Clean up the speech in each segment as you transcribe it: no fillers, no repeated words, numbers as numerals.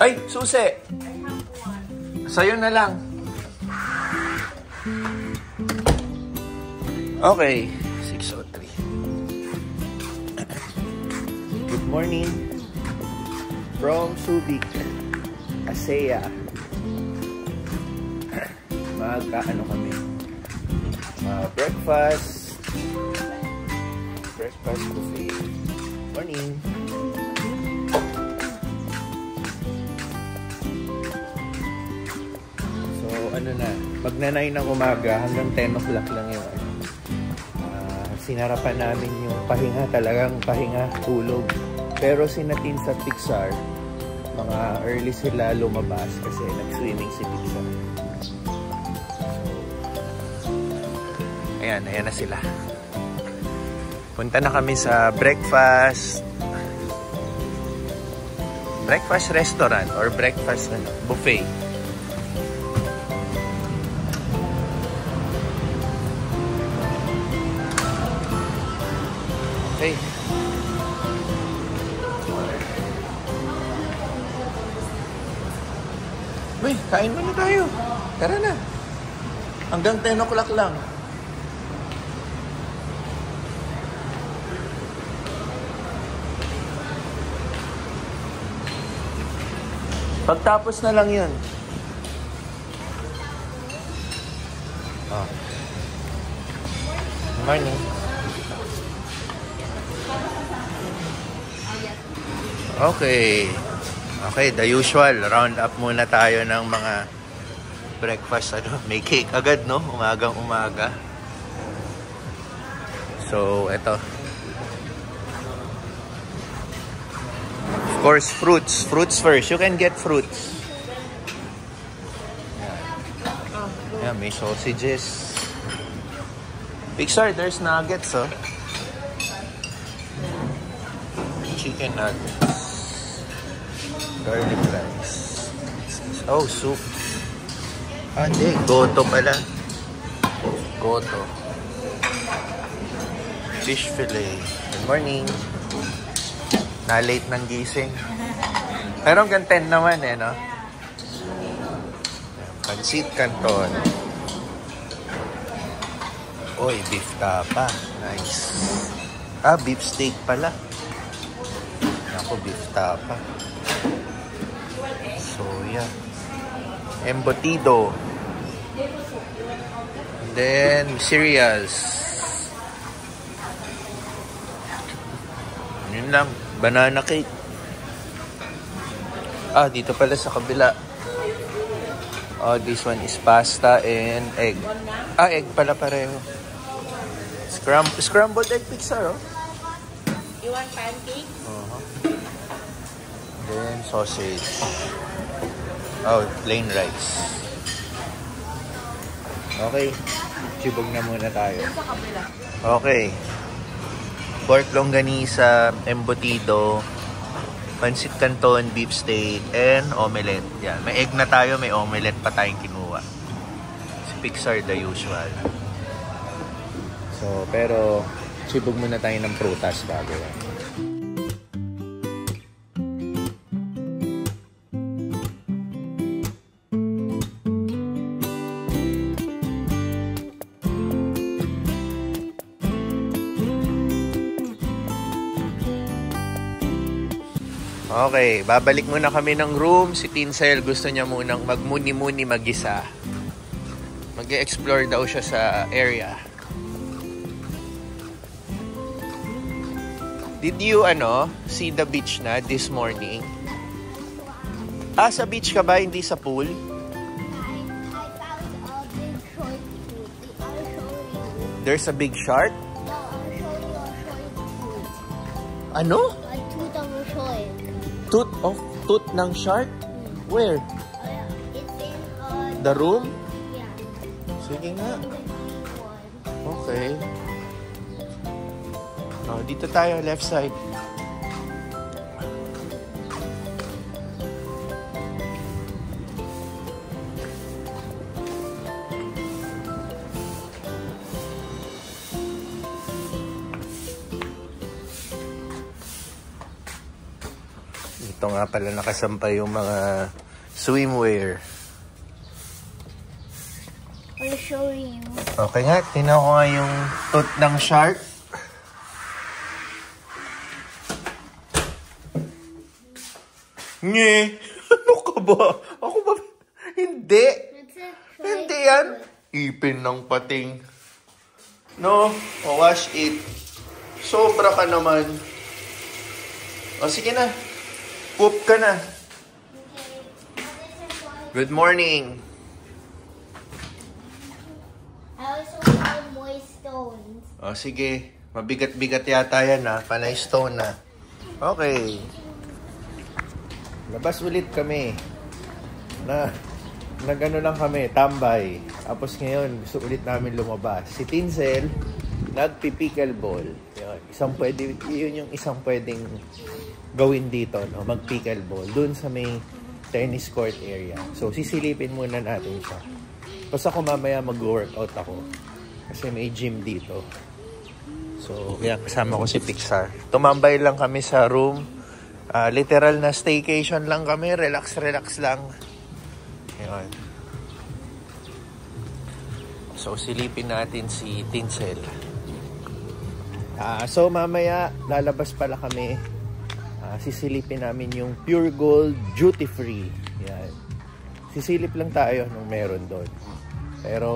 Ay, susi! Sa'yo na lang. Okay. 6:03. Good morning. From Subic. Asea. Ano kami? Breakfast. Breakfast buffet. Morning. So, ano na. Magna-9 ng umaga hanggang 10 o'clock lang yung sinarapan namin yung pahinga. Talagang pahinga, tulog. Pero sinatin sa Pixar, mga early sila lumabas kasi nag-swimming si Pixar. Ayan na sila. Punta na kami sa breakfast restaurant or breakfast buffet. Okay. Uy, kain muna tayo. Tara na. Hanggang 10 o'clock lang. Pagtapos na lang yun. Oh. Good morning. Okay, the usual. Round up muna tayo ng mga breakfast. May cake agad, no? Umagang umaga. So, eto. Of course, fruits. Fruits first. You can get fruits. Yan, may sausages. Pixar, there's nuggets, oh. Chicken nuggets. Garlic rice. Oh, soup. Hindi. Goto pala. Goto. Fish fillet. Good morning. Na-late ng gising. Pero hanggang 10 naman no? Pansit Canton. Oy, beef tapa. Nice. Beef steak pala. Ako, beef tapa. Soya. Embutido. And then, cereals. Yun lang. Banana cake. Dito pala sa kabila. This one is pasta and egg. Egg pala pareho. Scrambled egg Pixar, oh. You want pancake? Then sausage. Plain rice. Okay. Chibog na muna tayo. Sa kabila. Okay. Pork longganisa, embutido, pansit canton, beef steak, and omelette. Yan. May egg na tayo, may omelette pa tayong kinuha. Si Pixar, the usual. So, pero, sibog muna tayo ng prutas bago yan. Okay, babalik muna kami ng room. Si Tinsel gusto niya munang magmuni-muni mag-isa. Mag-explore daw siya sa area. Did you, see the beach na this morning? Sa beach ka ba? Hindi sa pool? I found a big shark tooth. I'll show you. There's a big shark? No, I'll show you a shark tooth. Ano? A tooth of a shark. Tooth ng shark? Where? It's in The room? yeah. Sige nga. The big one. Okay. Dito tayo, left side. Ito nga pala nakasampay yung mga swimwear. I'll show you. Okay nga, tingnan ko nga yung tooth ng shark. Nye! Ano ka ba? Ako ba? Hindi! Hindi yan! Ipin ng pating. No, wash it. Sobra ka naman. O sige na. Poop ka na. Good morning. I also found moist stones. O sige. Mabigat-bigat yata yan ha. Panay stone na. Okay. Labas ulit kami. Na gano lang kami, tambay. Tapos ngayon, gusto ulit namin lumabas. Si Tinsel, nagpi-pickleball. Yun yung isang pwedeng gawin dito, no? Mag-pickleball. Doon sa may tennis court area. So, sisilipin muna natin siya. Basta ako mamaya mag-workout ako. Kasi may gym dito. So, yan, kasama ko si Pixar. Tumambay lang kami sa room. Literal na staycation lang kami. Relax lang. Ayan. So, silipin natin si Tinsel. So, mamaya, lalabas pala kami. Sisilipin namin yung Pure Gold Duty Free. Ayan. Sisilip lang tayo nung meron doon. Pero,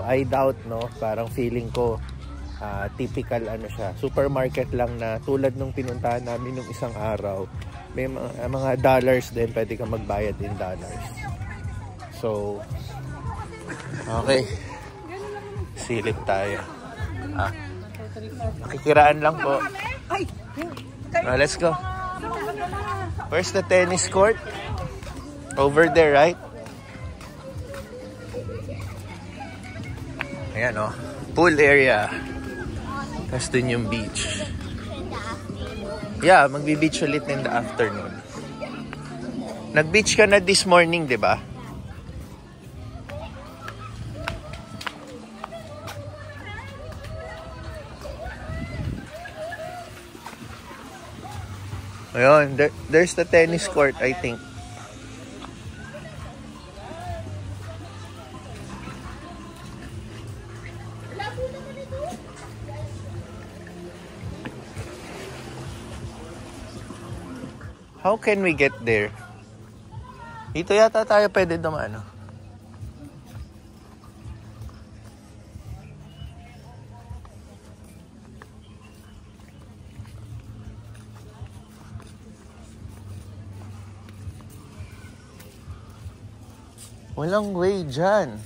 I doubt, no? Parang feeling ko, typical ano siya, supermarket lang na tulad nung pinuntahan namin nung isang araw. May mga dollars din, pwede kang magbayad in dollars. So, okay. Silip tayo. Nakikiraan lang po. Let's go. Where's the tennis court? Over there, right? Ayan, oh. Pool area. Tapos dun yung beach. Yeah, magbi-beach ulit in the afternoon. Nag-beach ka na this morning, di ba? Ayun, there's the tennis court, I think. How can we get there? Dito yata tayo pwede dumaan, no? Walang way dyan.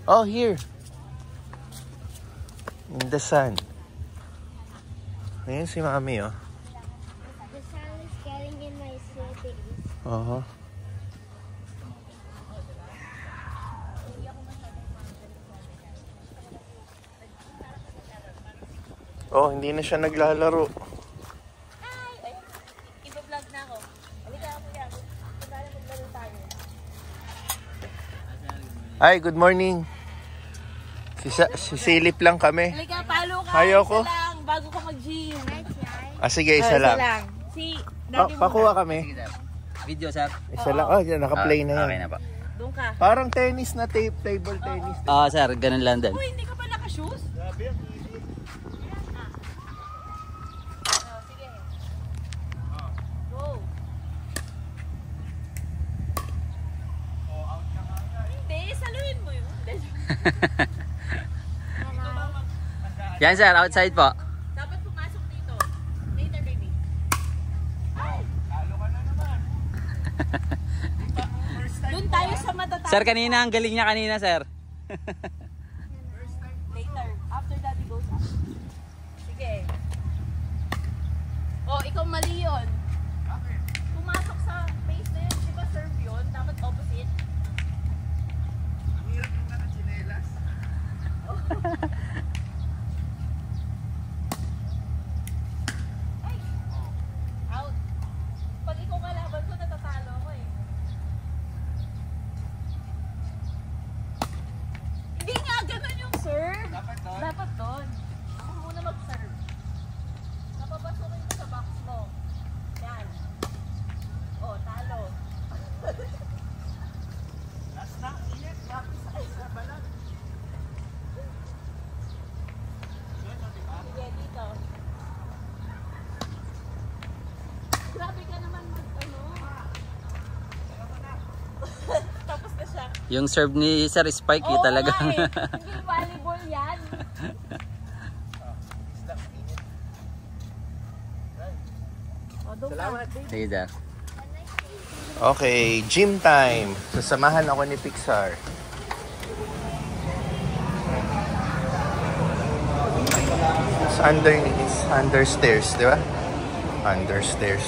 Oh, here. In the sun. Ayan si Mami, oh. The sun is getting in my sleeping. Uh-huh. Oh, hindi na siya naglalaro. Iba-vlog na ako. Halika ako yan. Maglaro tayo. Hi, good morning. Sisilip lang kami. Halika, palo ka. Ayoko. Isa lang, bago ka mag-gym. Sige, isa lang. Si Oh, pakuha kami. Video, sir. Isa lang. Oh, yan, naka-play na yan. Okay na po. Doon ka. Parang tennis na table tennis. Sir, ganun lang din. Uy, hindi ka pa naka-shoes? Sige. Go. Hindi, saluhin mo yun. Yan, sir. Outside po. Dapat pumasok dito. Later, baby. Ay! Doon tayo sa matatapos. Sir, kanina, ang galing niya kanina, sir. Later. After daddy goes up. Sige. Oh, ikaw mali yun. Pumasok sa base na yun. Di ba serve yun? Dapat opposite. Ang hirap yung nakachinelas. Ay! Out. Pag ikaw kalaban ko, natatalo ako eh. Hindi Yung serve ni Sir Spike Oo talaga. nga eh. Hindi volleyball yan. Salamat. Sige, sir. Okay, gym time. Sasamahan ako ni Pixar. It's under stairs, di ba? Under stairs.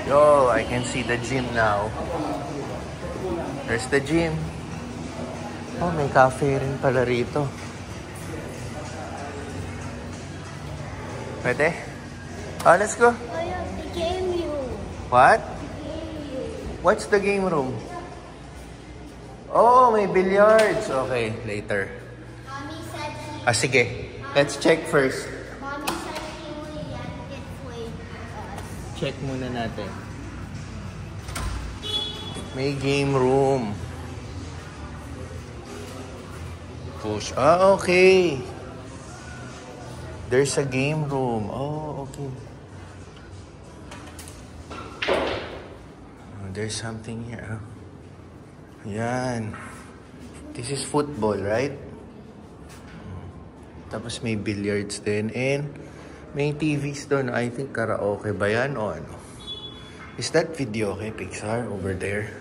Yo, I can see the gym now. There's the gym. Oh, may cafe rin pala rito. Pwede? Oh, let's go. Oh, yeah, the game room. What? Game room. What's the game room? Oh, may billiards. Okay, later. Mommy said he. Sige. Let's check first. Mommy said he will get played with us. Check muna natin. May game room. Push. Ah, okay. There's a game room. Oh, okay. Oh, there's something here. Yan. This is football, right? Tapos may billiards din. And may TVs doon. I think karaoke ba yan o ano? Is that video okay, Pixar? Over there.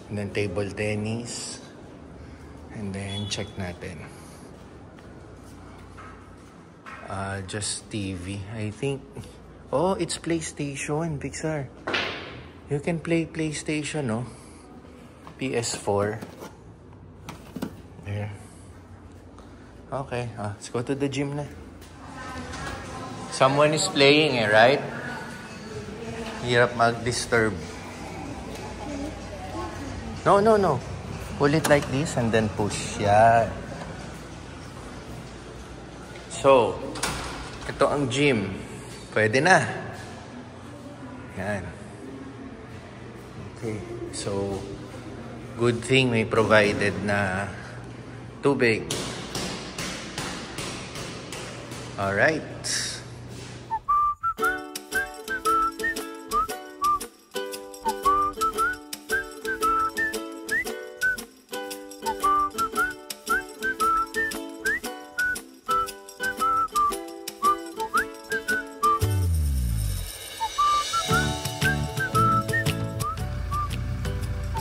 And then table tennis. And then check natin. Just TV. I think. Oh, it's PlayStation, Pixar. You can play PlayStation, no? PS4. There. Okay. Let's go to the gym na. Someone is playing eh, right? Hirap mag-disturb. No. Pull it like this and then push. Yeah. So, ito ang gym. Pwede na. Yan. Okay. So, good thing may provided na tubig. Alright.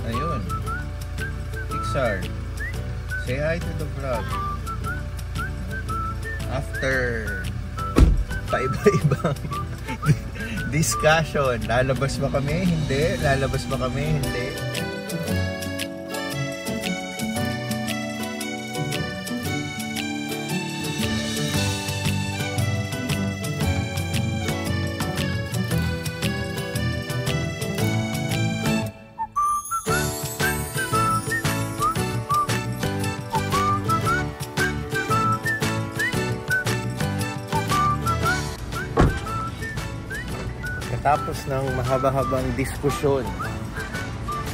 Ayun. Pixar. Say hi to the vlog. After paiba-ibang discussion, lalabas ba kami? Hindi. Lalabas ba kami? Hindi. Tapos ng mahaba-habang diskusyon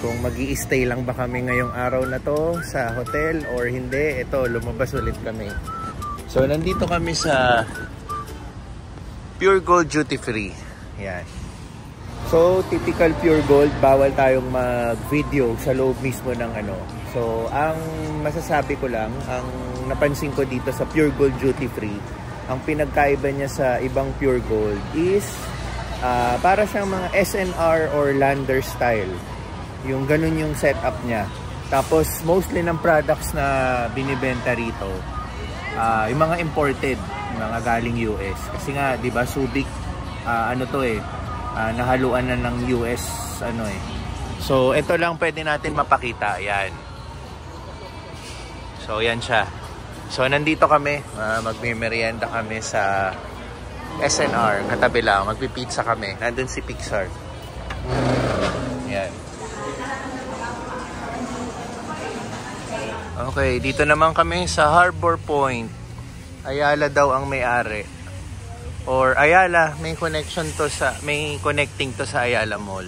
kung mag-i-stay lang ba kami ngayong araw na to sa hotel or hindi, ito, lumabas ulit kami. So, nandito kami sa Pure Gold Duty Free. Yan. So, typical Pure Gold, bawal tayong mag-video sa loob mismo ng ano. So, ang masasabi ko lang, ang napansin ko dito sa Pure Gold Duty Free, ang pinagkaiba niya sa ibang Pure Gold is para siyang mga SNR or lander style. Yung ganun yung setup niya. Tapos mostly ng products na binibenta rito, yung mga imported, yung mga galing US. Kasi nga, 'di ba, Subic ano to eh, nahaluan na ng US ano eh. So ito lang pwede natin mapakita, ayan. So yan siya. So nandito kami, magme-merienda kami sa SNR, katabi lang, magpipizza kami. Nandun si Pixar. Yan. Okay, dito naman kami sa Harbor Point. Ayala daw ang may-ari. Or Ayala, may connection to sa, may connecting to sa Ayala Mall.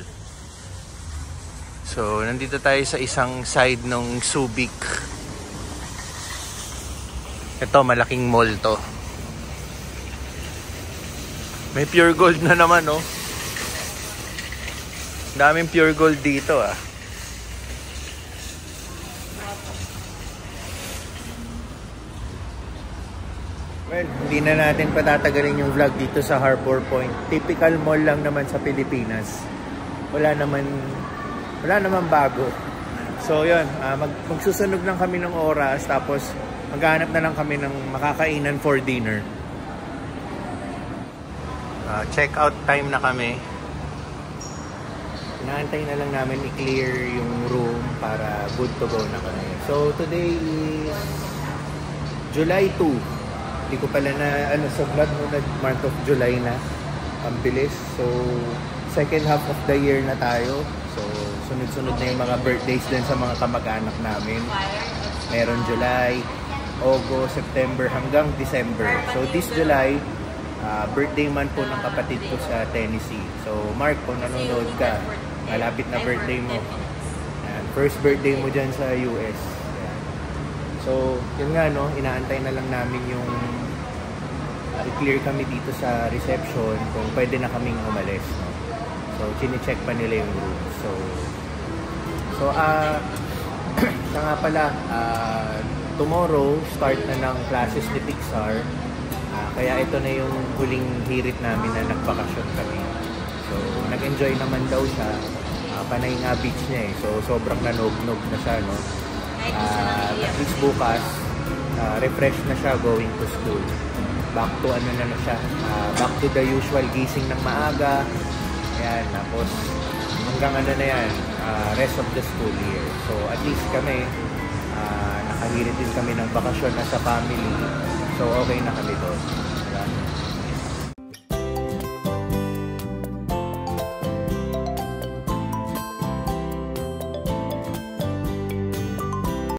So, nandito tayo sa isang side ng Subic. Ito, malaking mall to. May Pure Gold na naman, oh. Daming Pure Gold dito, ah. Well, hindi na natin patatagalin yung vlog dito sa Harbor Point. Typical mall lang naman sa Pilipinas. Wala naman bago. So, yun. Magsusunog lang kami ng oras. Tapos, maghanap na lang kami ng makakainan for dinner. Check out time na kami. Inaantay na lang namin i-clear yung room para good to go na kami. So, today is July 2. Hindi ko pala na, sa vlog mo, nag-month of July na. Ang bilis. So, second half of the year na tayo. So, sunod-sunod na yung mga birthdays din sa mga kamag-anak namin. Meron July, August, September, hanggang December. So, this July, birthday month po ng kapatid ko sa Tennessee. So, Mark, kung nanonood ka, malapit na birthday mo. Ayan, first birthday mo dyan sa US. Ayan. So, yun nga, no, inaantay na lang namin yung i-clear kami dito sa reception kung pwede na kaming umalis, no? So, chine-check pa nila yung room. So, siya nga pala, tomorrow, start na ng classes ni Pixar. Kaya ito na yung huling hirit namin na nagbakasyon kami. So, nag-enjoy naman daw siya. Panay nga beach niya eh. So, sobrang nanog-nog na siya, no? At least bukas, refresh na siya going to school. Back to siya. Back to the usual gising ng maaga. Ayan, tapos hanggang na yan, rest of the school year. So, at least kami, nakahirit din kami ng bakasyon na sa family. So, okay na kami doon.